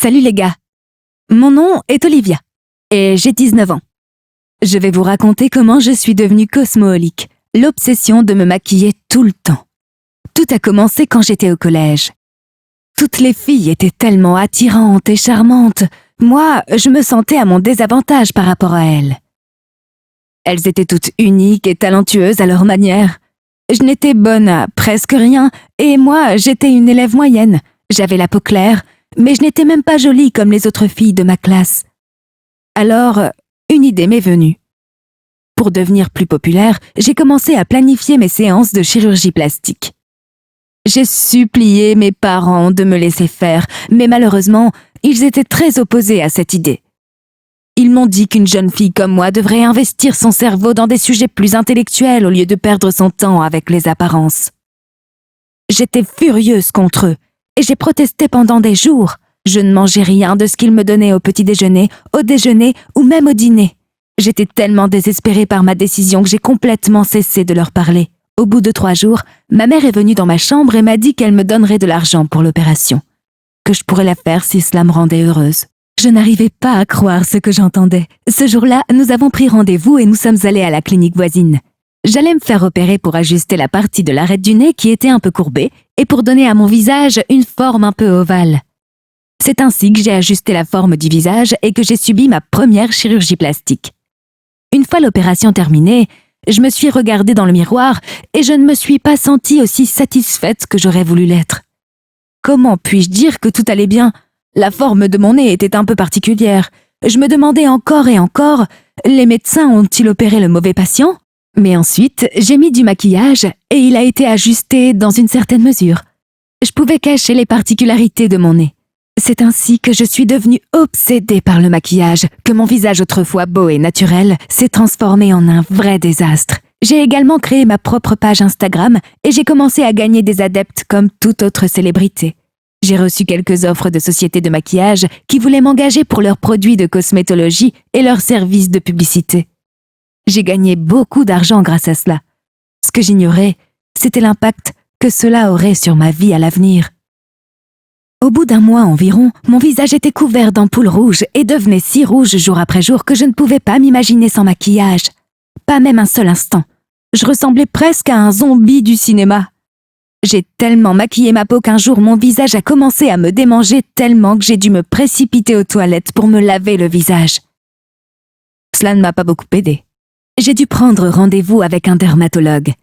Salut les gars, mon nom est Olivia et j'ai 19 ans. Je vais vous raconter comment je suis devenue cosmoholique, l'obsession de me maquiller tout le temps. Tout a commencé quand j'étais au collège. Toutes les filles étaient tellement attirantes et charmantes. Moi, je me sentais à mon désavantage par rapport à elles. Elles étaient toutes uniques et talentueuses à leur manière. Je n'étais bonne à presque rien et moi, j'étais une élève moyenne. J'avais la peau claire, mais je n'étais même pas jolie comme les autres filles de ma classe. Alors, une idée m'est venue. Pour devenir plus populaire, j'ai commencé à planifier mes séances de chirurgie plastique. J'ai supplié mes parents de me laisser faire, mais malheureusement, ils étaient très opposés à cette idée. Ils m'ont dit qu'une jeune fille comme moi devrait investir son cerveau dans des sujets plus intellectuels au lieu de perdre son temps avec les apparences. J'étais furieuse contre eux et j'ai protesté pendant des jours. Je ne mangeais rien de ce qu'ils me donnaient au petit déjeuner, au déjeuner ou même au dîner. J'étais tellement désespérée par ma décision que j'ai complètement cessé de leur parler. Au bout de 3 jours, ma mère est venue dans ma chambre et m'a dit qu'elle me donnerait de l'argent pour l'opération, que je pourrais la faire si cela me rendait heureuse. Je n'arrivais pas à croire ce que j'entendais. Ce jour-là, nous avons pris rendez-vous et nous sommes allés à la clinique voisine. J'allais me faire opérer pour ajuster la partie de l'arête du nez qui était un peu courbée et pour donner à mon visage une forme un peu ovale. C'est ainsi que j'ai ajusté la forme du visage et que j'ai subi ma première chirurgie plastique. Une fois l'opération terminée, je me suis regardée dans le miroir et je ne me suis pas sentie aussi satisfaite que j'aurais voulu l'être. Comment puis-je dire que tout allait bien ? La forme de mon nez était un peu particulière. Je me demandais encore et encore, les médecins ont-ils opéré le mauvais patient ? Mais ensuite, j'ai mis du maquillage et il a été ajusté dans une certaine mesure. Je pouvais cacher les particularités de mon nez. C'est ainsi que je suis devenue obsédée par le maquillage, que mon visage autrefois beau et naturel s'est transformé en un vrai désastre. J'ai également créé ma propre page Instagram et j'ai commencé à gagner des adeptes comme toute autre célébrité. J'ai reçu quelques offres de sociétés de maquillage qui voulaient m'engager pour leurs produits de cosmétologie et leurs services de publicité. J'ai gagné beaucoup d'argent grâce à cela. Ce que j'ignorais, c'était l'impact que cela aurait sur ma vie à l'avenir. Au bout d'un mois environ, mon visage était couvert d'ampoules rouges et devenait si rouge jour après jour que je ne pouvais pas m'imaginer sans maquillage. Pas même un seul instant. Je ressemblais presque à un zombie du cinéma. J'ai tellement maquillé ma peau qu'un jour mon visage a commencé à me démanger tellement que j'ai dû me précipiter aux toilettes pour me laver le visage. Cela ne m'a pas beaucoup aidé. J'ai dû prendre rendez-vous avec un dermatologue.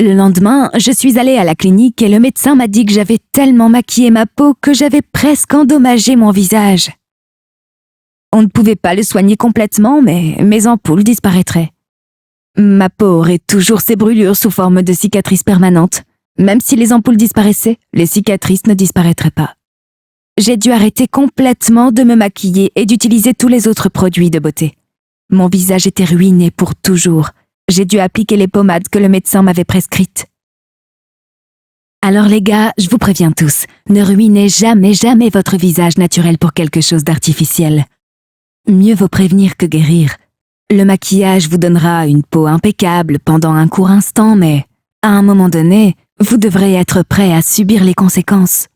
Le lendemain, je suis allée à la clinique et le médecin m'a dit que j'avais tellement maquillé ma peau que j'avais presque endommagé mon visage. On ne pouvait pas le soigner complètement, mais mes ampoules disparaîtraient. Ma peau aurait toujours ses brûlures sous forme de cicatrices permanentes. Même si les ampoules disparaissaient, les cicatrices ne disparaîtraient pas. J'ai dû arrêter complètement de me maquiller et d'utiliser tous les autres produits de beauté. Mon visage était ruiné pour toujours. J'ai dû appliquer les pommades que le médecin m'avait prescrites. Alors les gars, je vous préviens tous, ne ruinez jamais votre visage naturel pour quelque chose d'artificiel. Mieux vaut prévenir que guérir. Le maquillage vous donnera une peau impeccable pendant un court instant, mais à un moment donné, vous devrez être prêt à subir les conséquences.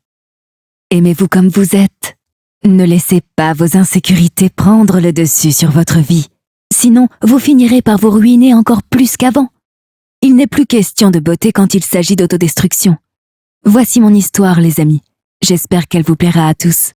Aimez-vous comme vous êtes. Ne laissez pas vos insécurités prendre le dessus sur votre vie. Sinon, vous finirez par vous ruiner encore plus qu'avant. Il n'est plus question de beauté quand il s'agit d'autodestruction. Voici mon histoire, les amis. J'espère qu'elle vous plaira à tous.